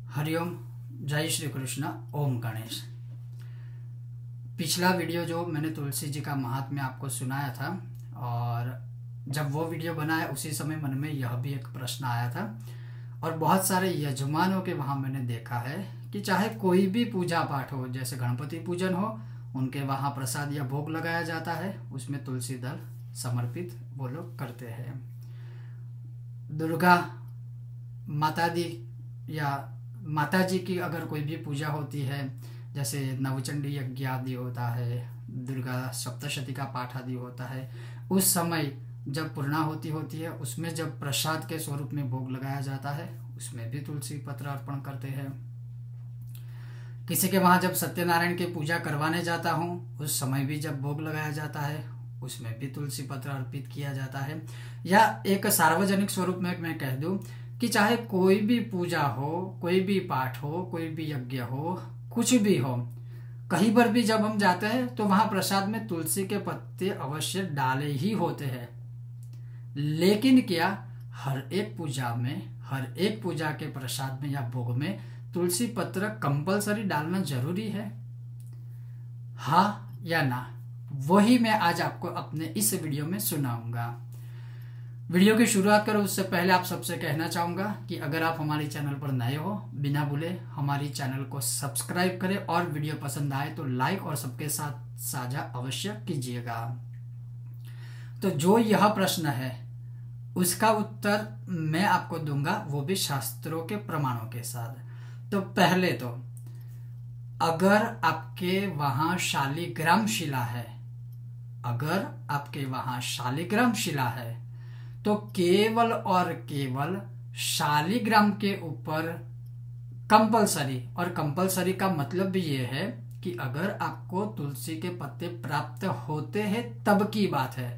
हरिओम, जय श्री कृष्ण, ओम गणेश। पिछला वीडियो जो मैंने तुलसी जी का महात्म्य आपको सुनाया था, और जब वो वीडियो बनाया उसी समय मन में यह भी एक प्रश्न आया था, और बहुत सारे यजमानों के वहाँ मैंने देखा है कि चाहे कोई भी पूजा पाठ हो, जैसे गणपति पूजन हो, उनके वहाँ प्रसाद या भोग लगाया जाता है, उसमें तुलसी दल समर्पित वो लोग करते हैं। दुर्गा माता दी या माता जी की अगर कोई भी पूजा होती है, जैसे नवचंडी यज्ञ आदि होता है, दुर्गा सप्तशती का पाठ आदि होता है, उस समय जब पूर्णाहुति होती है, उसमें जब प्रसाद के स्वरूप में भोग लगाया जाता है, उसमें भी तुलसी पत्र अर्पण करते हैं। किसी के वहाँ जब सत्यनारायण की पूजा करवाने जाता हूँ, उस समय भी जब भोग लगाया जाता है, उसमें भी तुलसी पत्र अर्पित किया जाता है। या एक सार्वजनिक स्वरूप में मैं कह दूं कि चाहे कोई भी पूजा हो, कोई भी पाठ हो, कोई भी यज्ञ हो, कुछ भी हो, कहीं पर भी जब हम जाते हैं तो वहां प्रसाद में तुलसी के पत्ते अवश्य डाले ही होते हैं। लेकिन क्या हर एक पूजा में, हर एक पूजा के प्रसाद में या भोग में तुलसी पत्र कंपलसरी डालना जरूरी है? हाँ या ना, वही मैं आज आपको अपने इस वीडियो में सुनाऊंगा। वीडियो की शुरुआत करो उससे पहले आप सबसे कहना चाहूंगा कि अगर आप हमारे चैनल पर नए हो, बिना भूले हमारी चैनल को सब्सक्राइब करें, और वीडियो पसंद आए तो लाइक और सबके साथ साझा अवश्य कीजिएगा। तो जो यह प्रश्न है उसका उत्तर मैं आपको दूंगा, वो भी शास्त्रों के प्रमाणों के साथ। तो पहले तो अगर आपके वहां शालिग्राम शिला है, अगर आपके वहां शालिग्राम शिला है, तो केवल और केवल शालिग्राम के ऊपर कंपलसरी, और कंपलसरी का मतलब भी ये है कि अगर आपको तुलसी के पत्ते प्राप्त होते हैं तब की बात है।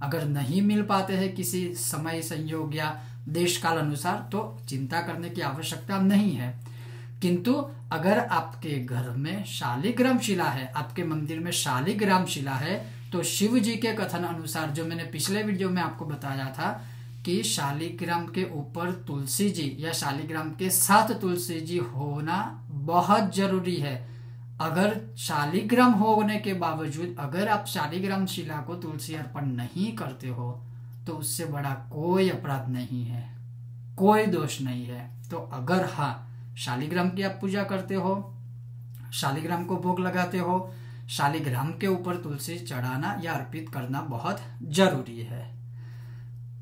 अगर नहीं मिल पाते हैं किसी समय संयोग या देश काल अनुसार, तो चिंता करने की आवश्यकता नहीं है। किंतु अगर आपके घर में शालिग्राम शिला है, आपके मंदिर में शालिग्राम शिला है, तो शिव जी के कथन अनुसार, जो मैंने पिछले वीडियो में आपको बताया था कि शालिग्राम के ऊपर तुलसी जी या शालिग्राम के साथ तुलसी जी होना बहुत जरूरी है। अगर शालिग्राम होने के बावजूद अगर आप शालिग्राम शिला को तुलसी अर्पण नहीं करते हो, तो उससे बड़ा कोई अपराध नहीं है, कोई दोष नहीं है। तो अगर हाँ, शालिग्राम की आप पूजा करते हो, शालिग्राम को भोग लगाते हो, शालिग्राम के ऊपर तुलसी चढ़ाना या अर्पित करना बहुत जरूरी है।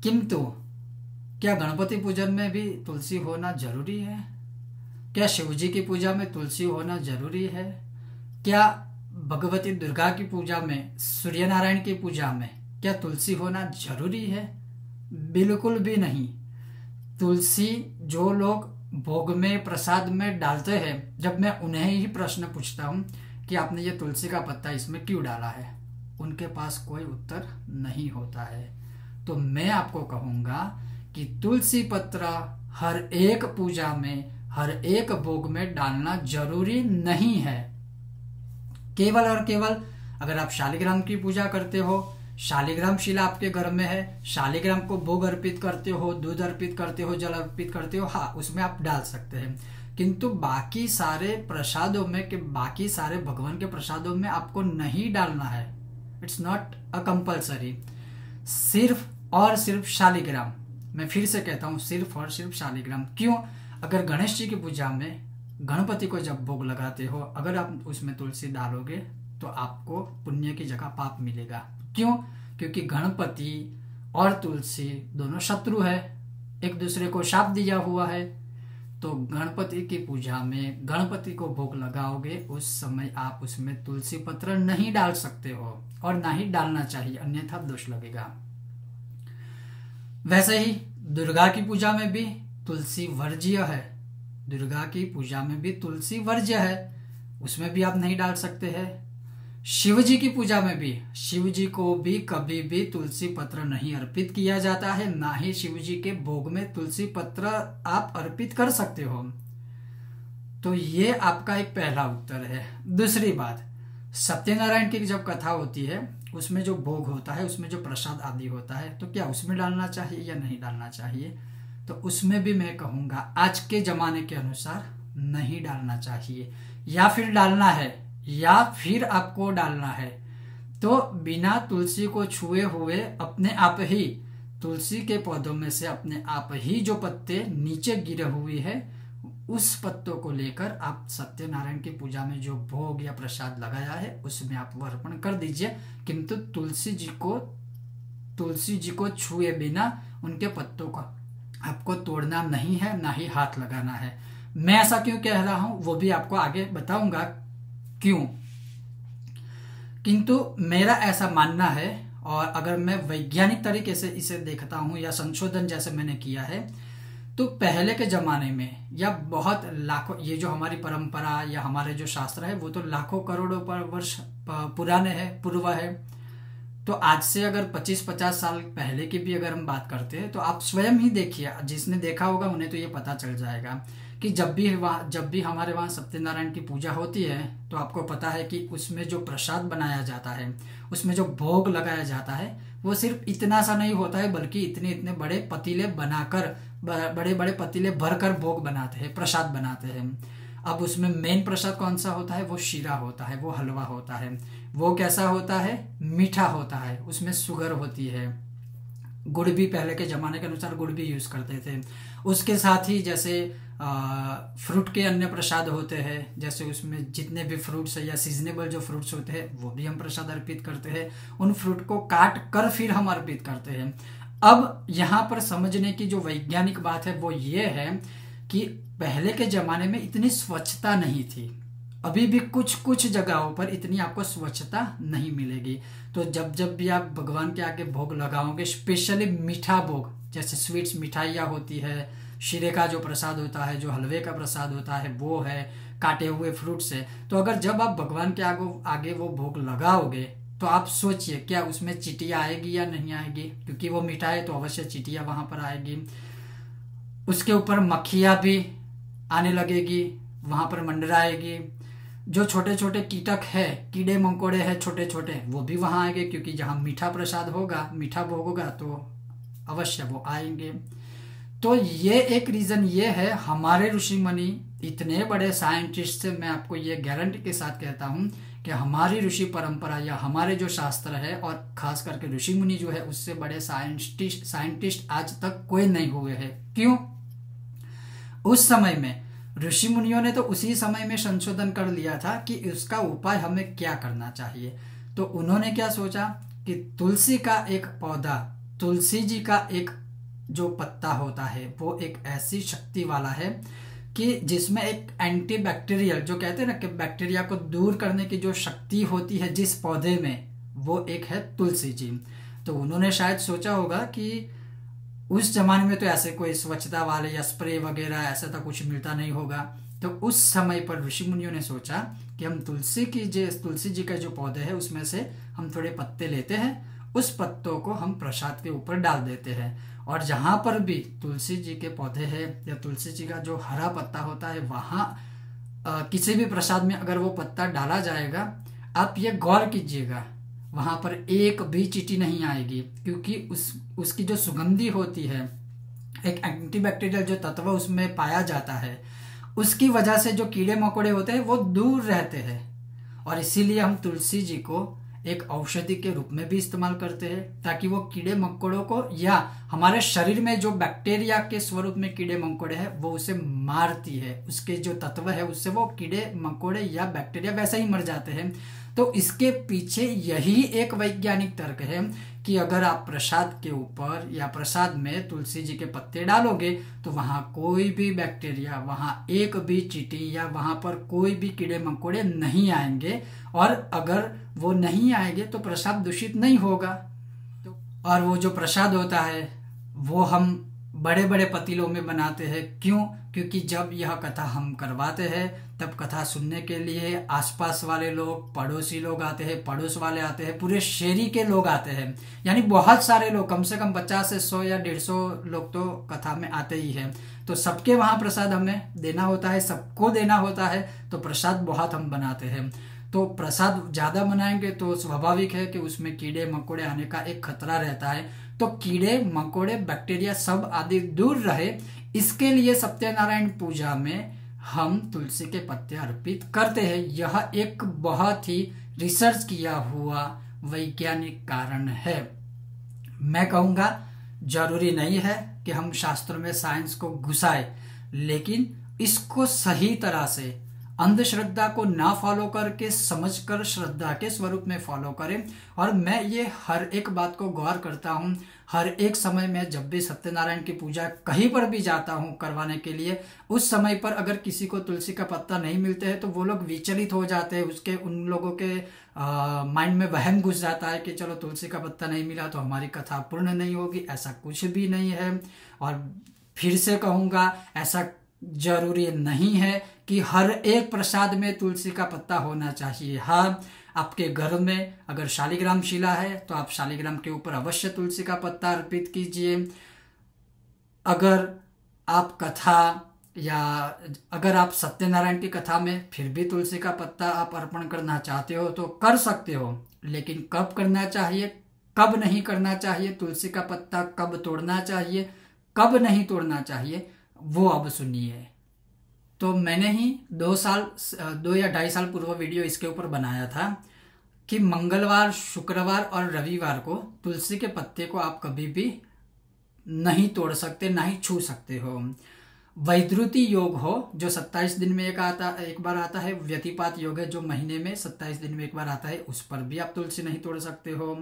किंतु क्या गणपति पूजन में भी तुलसी होना जरूरी है? क्या शिवजी की पूजा में तुलसी होना जरूरी है? क्या भगवती दुर्गा की पूजा में, सूर्य नारायण की पूजा में क्या तुलसी होना जरूरी है? बिल्कुल भी नहीं। तुलसी जो लोग भोग में, प्रसाद में डालते हैं, जब मैं उन्हें ही प्रश्न पूछता हूं कि आपने ये तुलसी का पत्ता इसमें क्यों डाला है, उनके पास कोई उत्तर नहीं होता है। तो मैं आपको कहूंगा कि तुलसी पत्र हर एक पूजा में, हर एक भोग में डालना जरूरी नहीं है। केवल और केवल अगर आप शालिग्राम की पूजा करते हो, शालिग्राम शिला आपके घर में है, शालिग्राम को भोग अर्पित करते हो, दूध अर्पित करते हो, जल अर्पित करते हो, हाँ, उसमें आप डाल सकते हैं। किंतु बाकी सारे प्रसादों में, कि बाकी सारे भगवान के प्रसादों में आपको नहीं डालना है। It's not a compulsory. सिर्फ और सिर्फ शालिग्राम, मैं फिर से कहता हूं, सिर्फ और सिर्फ शालिग्राम। क्यों? अगर गणेश जी की पूजा में गणपति को जब भोग लगाते हो, अगर आप उसमें तुलसी डालोगे तो आपको पुण्य की जगह पाप मिलेगा। क्यों? क्योंकि गणपति और तुलसी दोनों शत्रु है, एक दूसरे को शाप दिया हुआ है। तो गणपति की पूजा में गणपति को भोग लगाओगे, उस समय आप उसमें तुलसी पत्र नहीं डाल सकते हो, और ना ही डालना चाहिए, अन्यथा दोष लगेगा। वैसे ही दुर्गा की पूजा में भी तुलसी वर्ज्य है, दुर्गा की पूजा में भी तुलसी वर्ज्य है, उसमें भी आप नहीं डाल सकते हैं। शिव जी की पूजा में भी, शिव जी को भी कभी भी तुलसी पत्र नहीं अर्पित किया जाता है, ना ही शिव जी के भोग में तुलसी पत्र आप अर्पित कर सकते हो। तो ये आपका एक पहला उत्तर है। दूसरी बात, सत्यनारायण की जब कथा होती है, उसमें जो भोग होता है, उसमें जो प्रसाद आदि होता है, तो क्या उसमें डालना चाहिए या नहीं डालना चाहिए? तो उसमें भी मैं कहूंगा आज के जमाने के अनुसार नहीं डालना चाहिए, या फिर डालना है या फिर आपको डालना है तो बिना तुलसी को छुए हुए अपने आप ही तुलसी के पौधों में से अपने आप ही जो पत्ते नीचे गिरे हुए हैं उस पत्तों को लेकर आप सत्यनारायण की पूजा में जो भोग या प्रसाद लगाया है उसमें आप वो अर्पण कर दीजिए। किंतु तुलसी जी को छुए बिना उनके पत्तों को आपको तोड़ना नहीं है, ना ही हाथ लगाना है। मैं ऐसा क्यों कह रहा हूं वो भी आपको आगे बताऊंगा क्यों। किंतु मेरा ऐसा मानना है, और अगर मैं वैज्ञानिक तरीके से इसे देखता हूं या संशोधन जैसे मैंने किया है, तो पहले के जमाने में या बहुत लाखों, ये जो हमारी परंपरा या हमारे जो शास्त्र है वो तो लाखों करोड़ों पर वर्ष पुराने हैं, पूर्व है। तो आज से अगर 25-50 साल पहले की भी अगर हम बात करते हैं तो आप स्वयं ही देखिए, जिसने देखा होगा उन्हें तो ये पता चल जाएगा कि जब भी हमारे वहाँ सत्यनारायण की पूजा होती है तो आपको पता है कि उसमें जो प्रसाद बनाया जाता है, उसमें जो भोग लगाया जाता है वो सिर्फ इतना सा नहीं होता है, बल्कि इतने इतने बड़े पतीले बनाकर, बड़े बड़े पतीले भरकर भोग बनाते हैं, प्रसाद बनाते हैं। अब उसमें मेन प्रसाद कौन सा होता है? वो शीरा होता है, वो हलवा होता है। वो कैसा होता है? मीठा होता है, उसमें शुगर होती है। गुड़ भी पहले के जमाने के अनुसार गुड़ भी यूज करते थे। उसके साथ ही जैसे फ्रूट के अन्य प्रसाद होते हैं, जैसे उसमें जितने भी फ्रूट्स है या सीजनेबल जो फ्रूट्स होते हैं वो भी हम प्रसाद अर्पित करते हैं। उन फ्रूट को काट कर फिर हम अर्पित करते हैं। अब यहाँ पर समझने की जो वैज्ञानिक बात है वो ये है कि पहले के जमाने में इतनी स्वच्छता नहीं थी। अभी भी कुछ कुछ जगहों पर इतनी आपको स्वच्छता नहीं मिलेगी। तो जब भी आप भगवान के आगे भोग लगाओगे, स्पेशली मीठा भोग, जैसे स्वीट्स मिठाइयाँ होती है, शीरे का जो प्रसाद होता है, जो हलवे का प्रसाद होता है वो है, काटे हुए फ्रूट से, तो अगर जब आप भगवान के आगे वो भोग लगाओगे तो आप सोचिए क्या उसमें चींटियाँ आएगी या नहीं आएगी? क्योंकि वो मीठा है तो अवश्य चींटियाँ वहां पर आएगी। उसके ऊपर मक्खियाँ भी आने लगेगी, वहां पर मंडराएगी। जो छोटे छोटे कीटक है, कीड़े मकोड़े हैं छोटे छोटे, वो भी वहां आएंगे, क्योंकि जहां मीठा प्रसाद होगा, मीठा भोग होगा तो अवश्य वो आएंगे। तो ये एक रीजन ये है। हमारे ऋषि मुनि इतने बड़े साइंटिस्ट से मैं आपको ये गारंटी के साथ कहता हूँ कि हमारी ऋषि परंपरा या हमारे जो शास्त्र है, और खास करके ऋषि मुनि जो है, उससे बड़े साइंटिस्ट आज तक कोई नहीं हुए हैं। क्यों? उस समय में ऋषि मुनियों ने तो उसी समय में संशोधन कर लिया था कि उसका उपाय हमें क्या करना चाहिए। तो उन्होंने क्या सोचा कि तुलसी का एक पौधा, तुलसी जी का एक जो पत्ता होता है वो एक ऐसी शक्ति वाला है कि जिसमें एक एंटीबैक्टीरियल, जो कहते हैं ना कि बैक्टीरिया को दूर करने की जो शक्ति होती है जिस पौधे में, वो एक है तुलसी जी। तो उन्होंने शायद सोचा होगा कि उस जमाने में तो ऐसे कोई स्वच्छता वाले या स्प्रे वगैरह ऐसा तो कुछ मिलता नहीं होगा। तो उस समय पर ऋषि मुनियों ने सोचा कि हम तुलसी जी का जो पौधे है उसमें से हम थोड़े पत्ते लेते हैं, उस पत्तों को हम प्रसाद के ऊपर डाल देते हैं, और जहां पर भी तुलसी जी के पौधे हैं या तुलसी जी का जो हरा पत्ता होता है वहां किसी भी प्रसाद में अगर वो पत्ता डाला जाएगा, आप ये गौर कीजिएगा वहां पर एक भी चींटी नहीं आएगी, क्योंकि उसकी जो सुगंधी होती है, एक एंटीबैक्टीरियल जो तत्व उसमें पाया जाता है, उसकी वजह से जो कीड़े मकोड़े होते हैं वो दूर रहते हैं। और इसीलिए हम तुलसी जी को एक औषधि के रूप में भी इस्तेमाल करते हैं, ताकि वो कीड़े मकोड़ों को या हमारे शरीर में जो बैक्टीरिया के स्वरूप में कीड़े मकोड़े हैं वो उसे मारती है, उसके जो तत्व है उससे वो कीड़े मकोड़े या बैक्टीरिया वैसे ही मर जाते हैं। तो इसके पीछे यही एक वैज्ञानिक तर्क है कि अगर आप प्रसाद के ऊपर या प्रसाद में तुलसी जी के पत्ते डालोगे तो वहां कोई भी बैक्टीरिया, वहां एक भी चींटी या वहां पर कोई भी कीड़े मकोड़े नहीं आएंगे, और अगर वो नहीं आएंगे तो प्रसाद दूषित नहीं होगा। और वो जो प्रसाद होता है वो हम बड़े बड़े पतीलों में बनाते हैं। क्यों? क्योंकि जब यह कथा हम करवाते हैं तब कथा सुनने के लिए आसपास वाले लोग, पड़ोसी लोग आते हैं, पड़ोस वाले आते हैं, पूरे शहरी के लोग आते हैं, यानी बहुत सारे लोग, कम से कम 50 से 100 या 150 लोग तो कथा में आते ही हैं। तो सबके वहां प्रसाद हमें देना होता है, सबको देना होता है, तो प्रसाद बहुत हम बनाते हैं। तो प्रसाद ज्यादा बनाएंगे तो स्वाभाविक है कि उसमें कीड़े मकोड़े आने का एक खतरा रहता है। तो कीड़े मकोड़े बैक्टीरिया सब आदि दूर रहे, इसके लिए सत्यनारायण पूजा में हम तुलसी के पत्ते अर्पित करते हैं। यह एक बहुत ही रिसर्च किया हुआ वैज्ञानिक कारण है। मैं कहूँगा जरूरी नहीं है कि हम शास्त्रों में साइंस को घुसाए, लेकिन इसको सही तरह से अंधश्रद्धा को ना फॉलो करके समझकर श्रद्धा के स्वरूप में फॉलो करें। और मैं ये हर एक बात को गौर करता हूँ, हर एक समय में जब भी सत्यनारायण की पूजा कहीं पर भी जाता हूँ करवाने के लिए, उस समय पर अगर किसी को तुलसी का पत्ता नहीं मिलते हैं तो वो लोग विचलित हो जाते हैं। उसके उन लोगों के माइंड में वहम घुस जाता है कि चलो तुलसी का पत्ता नहीं मिला तो हमारी कथा पूर्ण नहीं होगी। ऐसा कुछ भी नहीं है। और फिर से कहूँगा, ऐसा जरूरी नहीं है कि हर एक प्रसाद में तुलसी का पत्ता होना चाहिए। हाँ, आपके घर में अगर शालिग्राम शिला है तो आप शालिग्राम के ऊपर अवश्य तुलसी का पत्ता अर्पित कीजिए। अगर आप कथा या अगर आप सत्यनारायण की कथा में फिर भी तुलसी का पत्ता आप अर्पण करना चाहते हो तो कर सकते हो, लेकिन कब करना चाहिए, कब नहीं करना चाहिए, तुलसी का पत्ता कब तोड़ना चाहिए, कब नहीं तोड़ना चाहिए, वो अब सुनिए। तो मैंने ही 2 या 2.5 साल पूर्व वीडियो इसके ऊपर बनाया था कि मंगलवार, शुक्रवार और रविवार को तुलसी के पत्ते को आप कभी भी नहीं तोड़ सकते, ना ही छू सकते हो। वैद्युति योग हो जो 27 दिन में एक बार आता है, व्यतिपात योग है जो महीने में 27 दिन में एक बार आता है, उस पर भी आप तुलसी नहीं तोड़ सकते हो।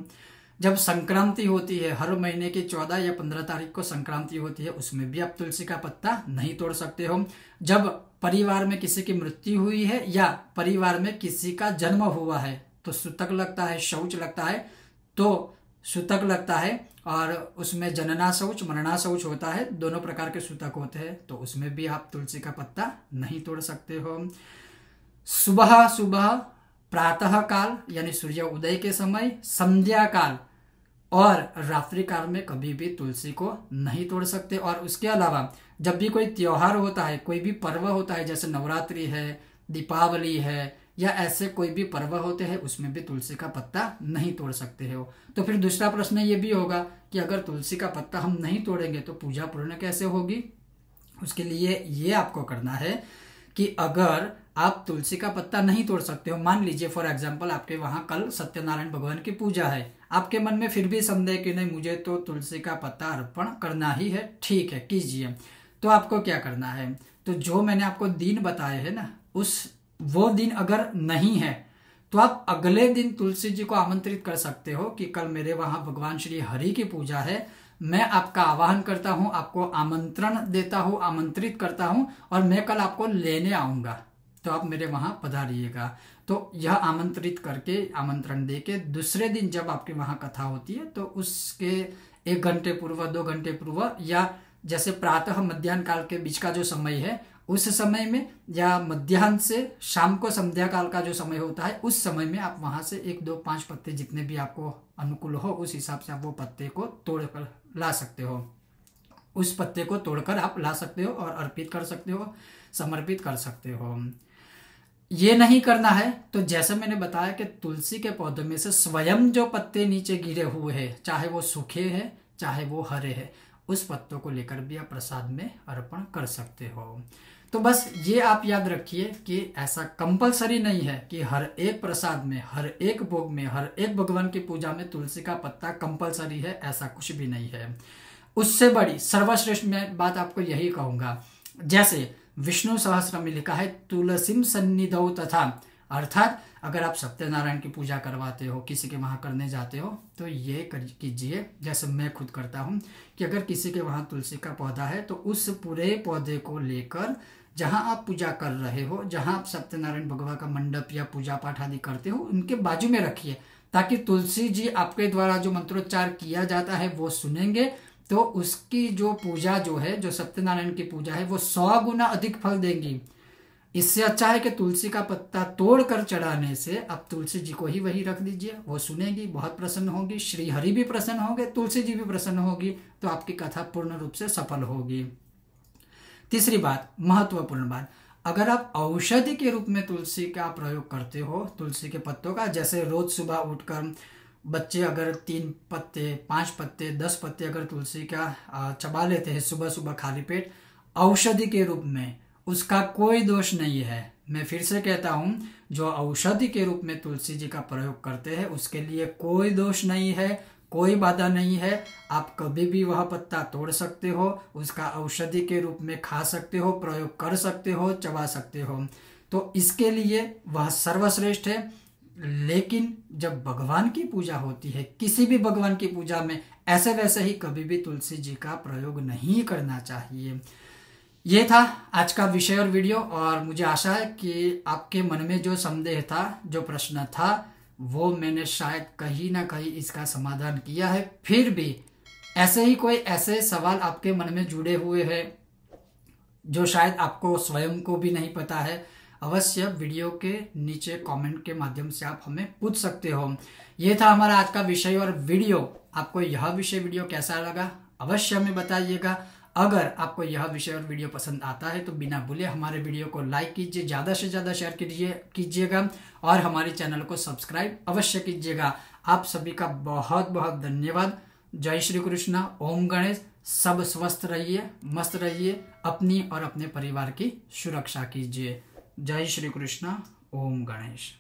जब संक्रांति होती है, हर महीने की 14 या 15 तारीख को संक्रांति होती है, उसमें भी आप तुलसी का पत्ता नहीं तोड़ सकते हो। जब परिवार में किसी की मृत्यु हुई है या परिवार में किसी का जन्म हुआ है तो सूतक लगता है, शौच लगता है, तो सूतक लगता है और उसमें जनना शौच, मरना शौच होता है, दोनों प्रकार के सूतक होते हैं, तो उसमें भी आप तुलसी का पत्ता नहीं तोड़ सकते हो। सुबह सुबह, प्रातः काल यानी सूर्य उदय के समय, संध्या काल और रात्रि काल में कभी भी तुलसी को नहीं तोड़ सकते। और उसके अलावा जब भी कोई त्योहार होता है, कोई भी पर्व होता है, जैसे नवरात्रि है, दीपावली है या ऐसे कोई भी पर्व होते हैं, उसमें भी तुलसी का पत्ता नहीं तोड़ सकते हो। तो फिर दूसरा प्रश्न ये भी होगा कि अगर तुलसी का पत्ता हम नहीं तोड़ेंगे तो पूजा पूर्ण कैसे होगी। उसके लिए ये आपको करना है कि अगर आप तुलसी का पत्ता नहीं तोड़ सकते हो, मान लीजिए फॉर एग्जांपल आपके वहां कल सत्यनारायण भगवान की पूजा है, आपके मन में फिर भी संदेह कि नहीं मुझे तो तुलसी का पत्ता अर्पण करना ही है, ठीक है कीजिए। तो आपको क्या करना है, तो जो मैंने आपको दिन बताए हैं ना, वो दिन अगर नहीं है तो आप अगले दिन तुलसी जी को आमंत्रित कर सकते हो कि कल मेरे वहां भगवान श्री हरि की पूजा है, मैं आपका आवाहन करता हूं, आपको आमंत्रण देता हूं, आमंत्रित करता हूं और मैं कल आपको लेने आऊंगा, तो आप मेरे वहां पधारिएगा। तो यह आमंत्रित करके, आमंत्रण देके दूसरे दिन जब आपके वहां कथा होती है तो उसके 1 घंटे पूर्व, 2 घंटे पूर्व या जैसे प्रातः मध्याह्न काल के बीच का जो समय है उस समय में, या मध्याह्न से शाम को संध्या काल का जो समय होता है उस समय में आप वहां से 1, 2, 5 पत्ते जितने भी आपको अनुकूल हो उस हिसाब से आप वो पत्ते को तोड़कर ला सकते हो। उस पत्ते को तोड़कर आप ला सकते हो और अर्पित कर सकते हो, समर्पित कर सकते हो। ये नहीं करना है तो जैसे मैंने बताया कि तुलसी के पौधे में से स्वयं जो पत्ते नीचे गिरे हुए हैं, चाहे वो सूखे हैं चाहे वो हरे हैं, उस पत्तों को लेकर भी आप प्रसाद में अर्पण कर सकते हो। तो बस ये आप याद रखिए कि ऐसा कंपलसरी नहीं है कि हर एक प्रसाद में, हर एक भोग में, हर एक भगवान की पूजा में तुलसी का पत्ता कंपलसरी है, ऐसा कुछ भी नहीं है। उससे बड़ी सर्वश्रेष्ठ मैं बात आपको यही कहूंगा, जैसे विष्णु सहस्त्र में लिखा है तुलसीम सन्निधौ तथा, अर्थात अगर आप सत्यनारायण की पूजा करवाते हो, किसी के वहां करने जाते हो तो ये कीजिए, जैसे मैं खुद करता हूं कि अगर किसी के वहां तुलसी का पौधा है तो उस पूरे पौधे को लेकर जहां आप पूजा कर रहे हो, जहां आप सत्यनारायण भगवान का मंडप या पूजा पाठ आदि करते हो, उनके बाजू में रखिए, ताकि तुलसी जी आपके द्वारा जो मंत्रोच्चार किया जाता है वो सुनेंगे, तो उसकी जो पूजा जो है, जो सत्यनारायण की पूजा है, वो 100 गुना अधिक फल देंगी। इससे अच्छा है कि तुलसी का पत्ता तोड़कर चढ़ाने से आप तुलसी जी को ही वही रख दीजिए, वो सुनेगी, बहुत प्रसन्न होगी, श्री हरि भी प्रसन्न होंगे, तुलसी जी भी प्रसन्न होगी, तो आपकी कथा पूर्ण रूप से सफल होगी। तीसरी बात, महत्वपूर्ण बात, अगर आप औषधि के रूप में तुलसी का प्रयोग करते हो, तुलसी के पत्तों का, जैसे रोज सुबह उठकर बच्चे अगर 3 पत्ते, 5 पत्ते, 10 पत्ते अगर तुलसी का चबा लेते हैं सुबह सुबह खाली पेट औषधि के रूप में, उसका कोई दोष नहीं है। मैं फिर से कहता हूँ, जो औषधि के रूप में तुलसी जी का प्रयोग करते हैं उसके लिए कोई दोष नहीं है, कोई बाधा नहीं है। आप कभी भी वह पत्ता तोड़ सकते हो, उसका औषधि के रूप में खा सकते हो, प्रयोग कर सकते हो, चबा सकते हो, तो इसके लिए वह सर्वश्रेष्ठ है। लेकिन जब भगवान की पूजा होती है, किसी भी भगवान की पूजा में ऐसे वैसे ही कभी भी तुलसी जी का प्रयोग नहीं करना चाहिए। ये था आज का विषय और वीडियो, और मुझे आशा है कि आपके मन में जो संदेह था, जो प्रश्न था, वो मैंने शायद कहीं ना कहीं इसका समाधान किया है। फिर भी ऐसे ही कोई ऐसे सवाल आपके मन में जुड़े हुए हैं जो शायद आपको स्वयं को भी नहीं पता है, अवश्य वीडियो के नीचे कमेंट के माध्यम से आप हमें पूछ सकते हो। ये था हमारा आज का विषय और वीडियो। आपको यह विषय वीडियो कैसा लगा अवश्य हमें बताइएगा। अगर आपको यह विषय और वीडियो पसंद आता है तो बिना भूले हमारे वीडियो को लाइक कीजिए, ज़्यादा से ज़्यादा शेयर कीजिएगा और हमारे चैनल को सब्सक्राइब अवश्य कीजिएगा। आप सभी का बहुत बहुत धन्यवाद। जय श्री कृष्ण, ओम गणेश। सब स्वस्थ रहिए, मस्त रहिए, अपनी और अपने परिवार की सुरक्षा कीजिए। जय श्री कृष्ण, ओम गणेश।